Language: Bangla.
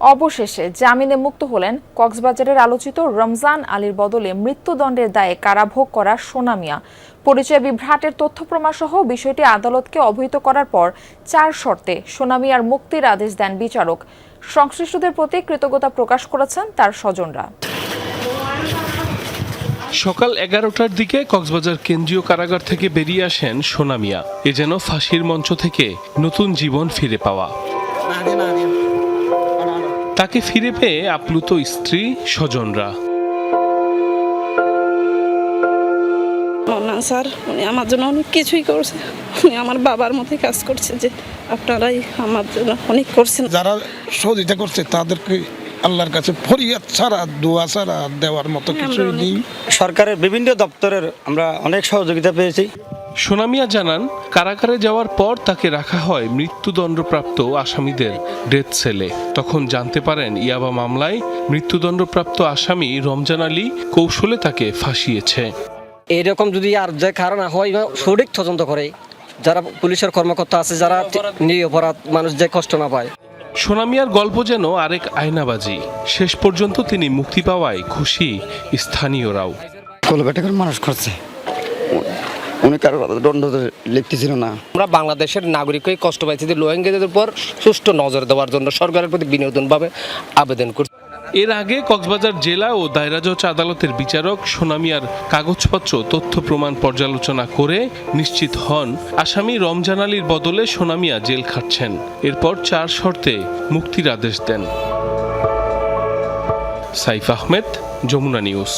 অবশেষে জামিনে মুক্ত হলেন কক্সবাজারের আলোচিত রমজান আলীর বদলে মৃত্যুদণ্ডের দায়ে কারাভোগ করা সোনা মিয়া। পরিচয় বিভ্রাটের তথ্য প্রমাণ সহ বিষয়টি আদালতকে অবহিত করার পর ৪ শর্তে সোনা মিয়ার মুক্তির আদেশ দেন বিচারক। সংশ্লিষ্টদের প্রতি কৃতজ্ঞতা প্রকাশ করেছেন তার স্বজনরা। সকাল 11টার দিকে কক্সবাজার কেন্দ্রীয় কারাগার থেকে বেরিয়ে আসেন সোনা মিয়া। এ যেন ফাঁসির মঞ্চ থেকে নতুন জীবন ফিরে পাওয়া। তাকে ফিরে পেয়ে আপ্লুত স্ত্রী স্বজনরা। স্যার উনি আমার জন্য অনেক কিছুই করছে, উনি আমার বাবার মতো কাজ করছে, যে আপনারাই আমার জন্য অনেক করছেন। যারা সহযোগিতা করছে তাদেরকে আল্লাহর কাছে ফরিয়াদ ছাড়া, দোয়া ছাড়া দেওয়ার মতো কিছু নেই। সরকারের বিভিন্ন দপ্তরের আমরা অনেক সহযোগিতা পেয়েছি। সোনা মিয়া জানান, কারাগারে যাওয়ার পর তাকে রাখা হয় মৃত্যুদণ্ডপ্রাপ্ত আসামিদের ডেথ সেলে। তখন জানতে পারেন ইয়াবা মামলায় মৃত্যুদণ্ডপ্রাপ্ত আসামি রমজান আলী কৌশলে তাকে ফাঁসিয়েছে। এইরকম যদি আর যে কারণ হয় সঠিক তদন্ত করে, যারা পুলিশের কর্মকর্তা আছে, যারা নিরপরাধ মানুষ যে কষ্ট না পায়। সোনা মিয়ার গল্প যেন আরেক আয়নাবাজি। শেষ পর্যন্ত তিনি মুক্তি পাওয়ায় খুশি স্থানীয়রাও। কলকাতার মানুষ করছে, উনি কারো দণ্ড লিখতেছিল না। আমরা বাংলাদেশের নাগরিকই কষ্ট পাইছি, রোহিঙ্গাদের উপর সুষ্ঠু নজর দেওয়ার জন্য সরকারের প্রতি বিনোদনভাবে আবেদন করছি। এর আগে কক্সবাজার জেলা ও দায়রা জজ আদালতের বিচারক সোনা মিয়ার কাগজপত্র তথ্য প্রমাণ পর্যালোচনা করে নিশ্চিত হন আসামি রমজান আলীর বদলে সোনা মিয়া জেল খাটছেন। এরপর ৪ শর্তে মুক্তির আদেশ দেন। সাইফ আহমেদ, যমুনা নিউজ।